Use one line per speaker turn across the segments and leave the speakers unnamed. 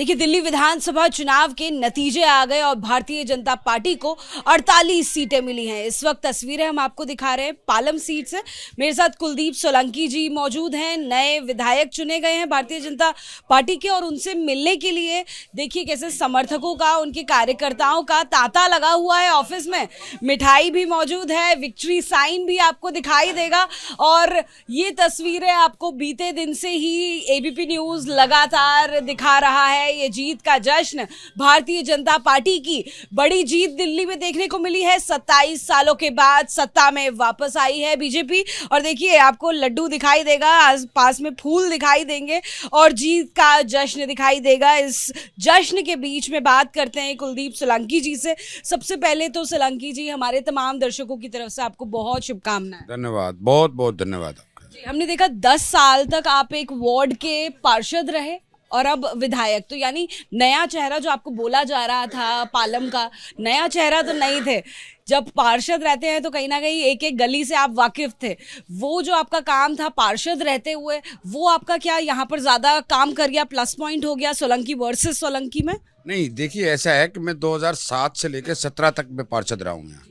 देखिए, दिल्ली विधानसभा चुनाव के नतीजे आ गए और भारतीय जनता पार्टी को 48 सीटें मिली हैं। इस वक्त तस्वीरें हम आपको दिखा रहे हैं पालम सीट से। मेरे साथ कुलदीप सोलंकी जी मौजूद हैं, नए विधायक चुने गए हैं भारतीय जनता पार्टी के, और उनसे मिलने के लिए देखिए कैसे समर्थकों का, उनके कार्यकर्ताओं का तांता लगा हुआ है। ऑफिस में मिठाई भी मौजूद है, विक्ट्री साइन भी आपको दिखाई देगा। और ये तस्वीरें आपको बीते दिन से ही एबीपी न्यूज लगातार दिखा रहा है। ये जीत का जश्न, भारतीय जनता पार्टी की बड़ी जीत दिल्ली में देखने को मिली है। 27 सालों के बाद सत्ता में वापस आई है बीजेपी। और देखिए आपको लड्डू दिखाई देगा, पास में फूल दिखाई देंगे और जीत का जश्न दिखाई देगा। इस जश्न के बीच में बात करते हैं कुलदीप सोलंकी जी से। सबसे पहले तो सोलंकी जी, हमारे तमाम दर्शकों की तरफ से आपको बहुत शुभकामनाएं।
धन्यवाद, बहुत बहुत धन्यवाद आपका।
हमने देखा 10 साल तक आप एक वार्ड के पार्षद रहे और अब विधायक, तो यानी नया चेहरा जो आपको बोला जा रहा था पालम का, नया चेहरा तो नहीं थे। जब पार्षद रहते हैं तो कहीं ना कहीं एक एक गली से आप वाकिफ थे। वो जो आपका काम था पार्षद रहते हुए, वो आपका क्या यहाँ पर ज्यादा काम कर गया, प्लस पॉइंट हो गया सोलंकी वर्सेस सोलंकी में?
नहीं, देखिए ऐसा है कि मैं 2007 से लेकर 17 तक मैं पार्षद रहा हूँ यहाँ।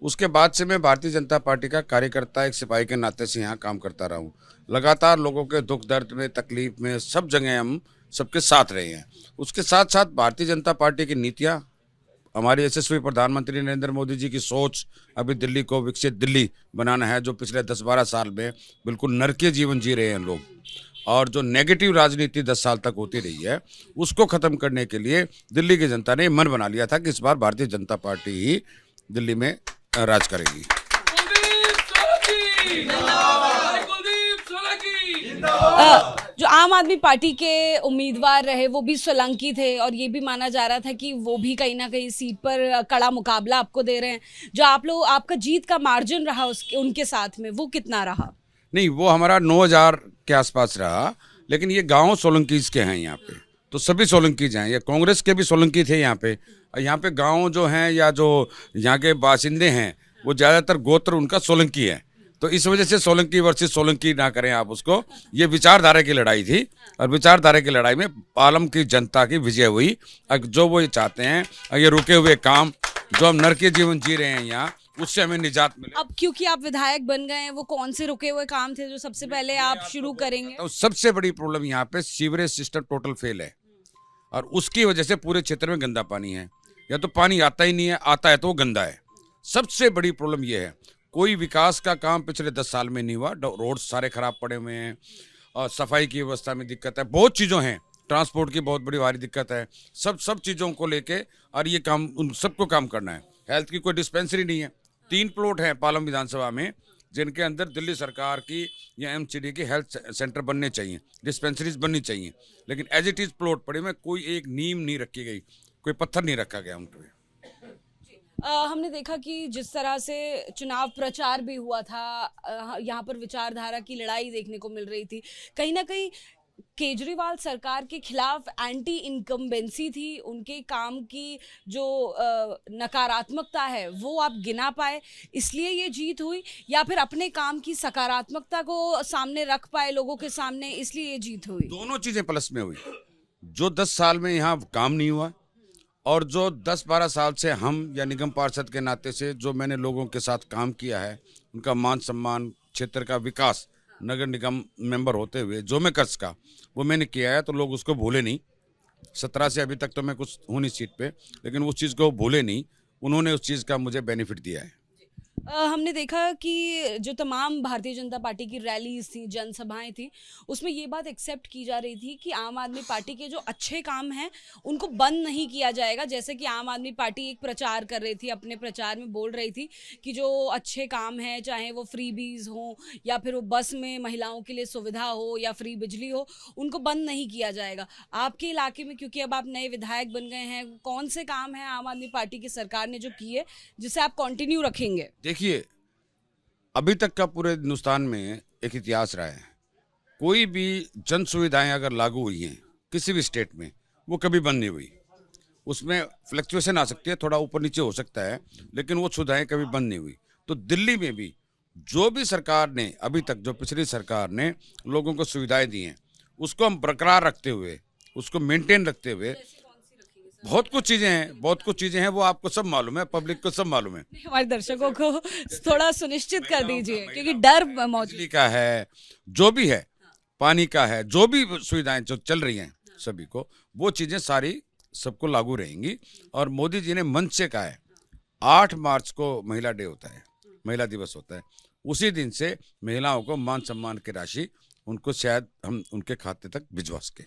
उसके बाद से मैं भारतीय जनता पार्टी का कार्यकर्ता, एक सिपाही के नाते से यहाँ काम करता रहा हूँ। लगातार लोगों के दुख दर्द में, तकलीफ में, सब जगह हम सबके साथ रहे हैं। उसके साथ साथ भारतीय जनता पार्टी की नीतियाँ, हमारे यशस्वी प्रधानमंत्री नरेंद्र मोदी जी की सोच, अभी दिल्ली को विकसित दिल्ली बनाना है, जो पिछले 10-12 साल में बिल्कुल नरकीय जीवन जी रहे हैं लोग, और जो नेगेटिव राजनीति 10 साल तक होती रही है, उसको ख़त्म करने के लिए दिल्ली की जनता ने मन बना लिया था कि इस बार भारतीय जनता पार्टी ही दिल्ली में राज करेगी।
जो आम आदमी पार्टी के उम्मीदवार रहे वो भी सोलंकी थे, और ये भी माना जा रहा था कि वो भी कहीं ना कहीं सीट पर कड़ा मुकाबला आपको दे रहे हैं। जो आप लोग, आपका जीत का मार्जिन रहा उसके उनके साथ में, वो कितना रहा?
नहीं, वो हमारा 9000 के आसपास रहा, लेकिन ये गांव सोलंकीज के हैं यहाँ पे, तो सभी सोलंकीज हैं। ये कांग्रेस के भी सोलंकी थे यहाँ पे। यहाँ पे गांव जो हैं या जो यहाँ के बाशिंदे हैं, वो ज़्यादातर गोत्र उनका सोलंकी है। तो इस वजह से सोलंकी वर्सेस सोलंकी ना करें आप उसको। ये विचारधारा की लड़ाई थी, और विचारधारा की लड़ाई में पालम की जनता की विजय हुई। जो वो चाहते हैं, ये रुके हुए काम जो हम नरकीय जीवन जी रहे हैं यहाँ, उससे हमें निजात मिले।
अब क्योंकि आप विधायक बन गए हैं, वो कौन से रुके हुए काम थे जो सबसे पहले आप शुरू करेंगे?
तो सबसे बड़ी प्रॉब्लम यहाँ पे सीवरेज सिस्टम टोटल फेल है, और उसकी वजह से पूरे क्षेत्र में गंदा पानी है। या तो पानी आता ही नहीं है, आता है तो वो गंदा है। सबसे बड़ी प्रॉब्लम ये है। कोई विकास का काम पिछले 10 साल में नहीं हुआ। रोड सारे खराब पड़े हुए हैं, और सफाई की व्यवस्था में दिक्कत है, बहुत चीज़ों हैं, ट्रांसपोर्ट की बहुत बड़ी भारी दिक्कत है। सब चीज़ों को लेके, और ये काम उन सबको काम करना है। हेल्थ की कोई डिस्पेंसरी नहीं है। 3 प्लॉट हैं पालम विधानसभा में, जिनके अंदर दिल्ली सरकार की या एमसीडी की हेल्थ सेंटर बनने चाहिए, डिस्पेंसरीज बननी चाहिए, लेकिन एज इट इज़ प्लॉट पड़े में कोई एक नींव नहीं रखी गई, कोई पत्थर नहीं रखा गया उन पर।
हमने देखा कि जिस तरह से चुनाव प्रचार भी हुआ था, यहाँ पर विचारधारा की लड़ाई देखने को मिल रही थी। कहीं ना कहीं केजरीवाल सरकार के खिलाफ एंटी इनकम्बेंसी थी, उनके काम की जो नकारात्मकता है वो आप गिना पाए, इसलिए ये जीत हुई, या फिर अपने काम की सकारात्मकता को सामने रख पाए लोगों के सामने, इसलिए ये जीत हुई?
दोनों चीज़ें प्लस में हुई। जो 10 साल में यहाँ काम नहीं हुआ, और जो 10-12 साल से हम या निगम पार्षद के नाते से जो मैंने लोगों के साथ काम किया है, उनका मान सम्मान, क्षेत्र का विकास, नगर निगम मेंबर होते हुए जो मैं कर सका वो मैंने किया है, तो लोग उसको भूले नहीं। 17 से अभी तक तो मैं कुछ हूँ नहीं सीट पे, लेकिन उस चीज़ को भूले नहीं। उन्होंने उस चीज़ का मुझे बेनिफिट दिया है।
हमने देखा कि जो तमाम भारतीय जनता पार्टी की रैलीज थी, जनसभाएं थी, उसमें ये बात एक्सेप्ट की जा रही थी कि आम आदमी पार्टी के जो अच्छे काम हैं उनको बंद नहीं किया जाएगा। जैसे कि आम आदमी पार्टी एक प्रचार कर रही थी, अपने प्रचार में बोल रही थी कि जो अच्छे काम हैं, चाहे वो फ्रीबीज हो या फिर वो बस में महिलाओं के लिए सुविधा हो या फ्री बिजली हो, उनको बंद नहीं किया जाएगा। आपके इलाके में, क्योंकि अब आप नए विधायक बन गए हैं, कौन से काम हैं आम आदमी पार्टी की सरकार ने जो किए जिसे आप कंटिन्यू रखेंगे?
देखिए, अभी तक का पूरे हिंदुस्तान में एक इतिहास रहा है। कोई भी जन सुविधाएं अगर लागू हुई हैं किसी भी स्टेट में, वो कभी बंद नहीं हुई। उसमें फ्लक्चुएशन आ सकती है, थोड़ा ऊपर नीचे हो सकता है, लेकिन वो सुविधाएं कभी बंद नहीं हुई। तो दिल्ली में भी जो भी सरकार ने अभी तक, जो पिछली सरकार ने लोगों को सुविधाएं दी हैं, उसको हम बरकरार रखते हुए उसको मेंटेन रखते हुए बहुत कुछ चीजें हैं वो आपको सब मालूम है, पब्लिक को सब मालूम है।
हमारे दर्शकों को थोड़ा सुनिश्चित कर दीजिए क्योंकि डर मौजूद।
बिजली का है, जो भी है, पानी का है, जो भी सुविधाएं जो चल रही हैं सभी को, वो चीजें सारी सबको लागू रहेंगी। और मोदी जी ने मंच से कहा है 8 मार्च को महिला डे होता है, महिला दिवस होता है, उसी दिन से महिलाओं को मान सम्मान की राशि उनको शायद हम उनके खाते तक भिजवा सके।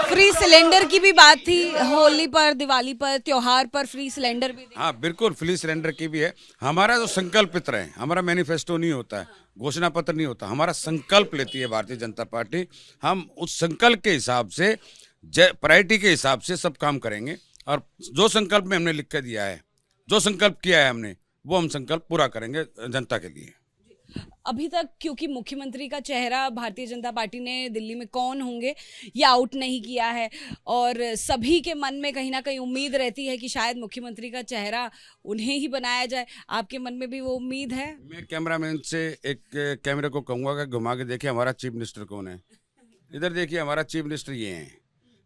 फ्री सिलेंडर की भी बात थी, होली पर, दिवाली पर, त्योहार पर फ्री सिलेंडर भी।
हाँ बिल्कुल, फ्री सिलेंडर की भी है। हमारा जो संकल्प पत्र है, हमारा मैनिफेस्टो नहीं होता है, घोषणा पत्र नहीं होता, हमारा संकल्प लेती है भारतीय जनता पार्टी। हम उस संकल्प के हिसाब से, प्रायोरिटी के हिसाब से सब काम करेंगे। और जो संकल्प में हमने लिख कर दिया है, जो संकल्प किया है हमने, वो हम संकल्प पूरा करेंगे जनता के लिए।
अभी तक क्योंकि मुख्यमंत्री का चेहरा भारतीय जनता पार्टी ने दिल्ली में कौन होंगे ये आउट नहीं किया है, और सभी के मन में कहीं ना कहीं उम्मीद रहती है कि शायद मुख्यमंत्री का चेहरा उन्हें ही बनाया जाए। आपके मन में भी वो उम्मीद है?
मैं कैमरामैन से एक कैमरे को कहूँगा कि घुमा के देखिए हमारा चीफ मिनिस्टर कौन है। इधर देखिए, हमारा चीफ मिनिस्टर ये है,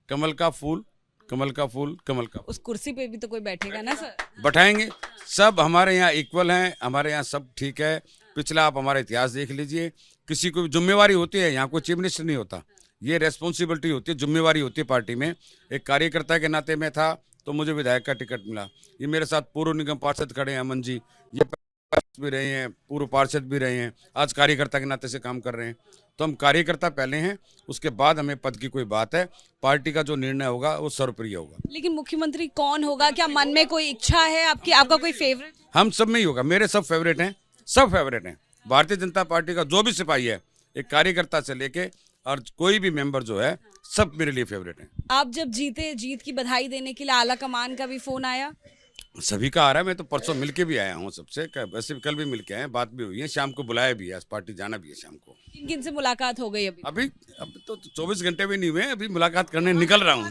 कमल का फूल, कमल का फूल, कमल का।
उस कुर्सी पे भी तो कोई बैठेगा ना सर?
बैठाएंगे, सब हमारे यहाँ इक्वल हैं, हमारे यहाँ सब ठीक है। पिछला आप हमारा इतिहास देख लीजिए, किसी को भी जिम्मेवारी होती है, यहाँ कोई चीफ मिनिस्टर नहीं होता, ये रेस्पॉन्सिबिलिटी होती है, जिम्मेवारी होती है पार्टी में। एक कार्यकर्ता के नाते में था तो मुझे विधायक का टिकट मिला। ये मेरे साथ पूर्व निगम पार्षद खड़े हैं अमन जी, ये भी रहे हैं, पूर्व पार्षद भी रहे हैं, आज कार्यकर्ता के नाते से काम कर रहे हैं। तो हम कार्यकर्ता पहले हैं, उसके बाद हमें पद की कोई बात है, पार्टी का जो निर्णय होगा वो सर्वप्रिय होगा।
लेकिन मुख्यमंत्री कौन होगा, क्या मन में कोई इच्छा है आपकी, आपका कोई फेवरेट?
हम सब में ही होगा, मेरे सब फेवरेट हैं, सब फेवरेट हैं। भारतीय जनता पार्टी का जो भी सिपाही है, एक कार्यकर्ता से लेके और कोई भी मेंबर जो है, सब मेरे लिए फेवरेट हैं।
आप जब जीते, जीत की बधाई देने के लिए आला कमान का भी फोन आया?
सभी का आ रहा है, मैं तो परसों मिलके भी आया हूँ सबसे, वैसे कल भी मिलके आए, बात भी हुई है, शाम को बुलाया भी है, आज पार्टी जाना भी है शाम को।
किन किन से मुलाकात हो गई अभी?
अब तो 24 घंटे भी नहीं हुए, अभी मुलाकात करने निकल रहा हूँ।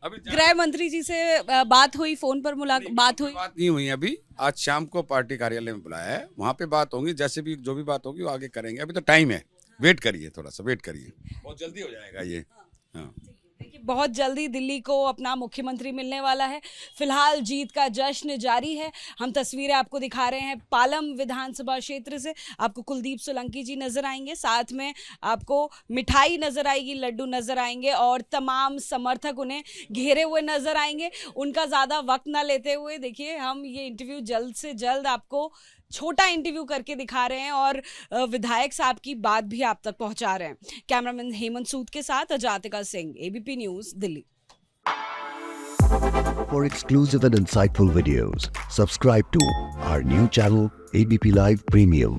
अभी
गृह मंत्री जी से बात हुई, फोन पर बात हुई?
बात नहीं हुई अभी, आज शाम को पार्टी कार्यालय में बुलाया है, वहाँ पे बात होगी, जैसे भी जो भी बात होगी वो आगे करेंगे। अभी तो टाइम है, वेट करिए, थोड़ा सा वेट करिए, बहुत जल्दी हो जाएगा ये। हाँ,
देखिए बहुत जल्दी दिल्ली को अपना मुख्यमंत्री मिलने वाला है। फिलहाल जीत का जश्न जारी है। हम तस्वीरें आपको दिखा रहे हैं पालम विधानसभा क्षेत्र से। आपको कुलदीप सोलंकी जी नजर आएंगे, साथ में आपको मिठाई नजर आएगी, लड्डू नजर आएंगे और तमाम समर्थक उन्हें घेरे हुए नजर आएंगे। उनका ज़्यादा वक्त ना लेते हुए देखिए हम ये इंटरव्यू जल्द से जल्द आपको छोटा इंटरव्यू करके दिखा रहे हैं और विधायक साहब की बात भी आप तक पहुंचा रहे हैं। कैमरामैन हेमंत सूद के साथ Ajatika Singh, ABP news, Delhi.
For exclusive and insightful videos, subscribe to our new channel ABP Live Premium.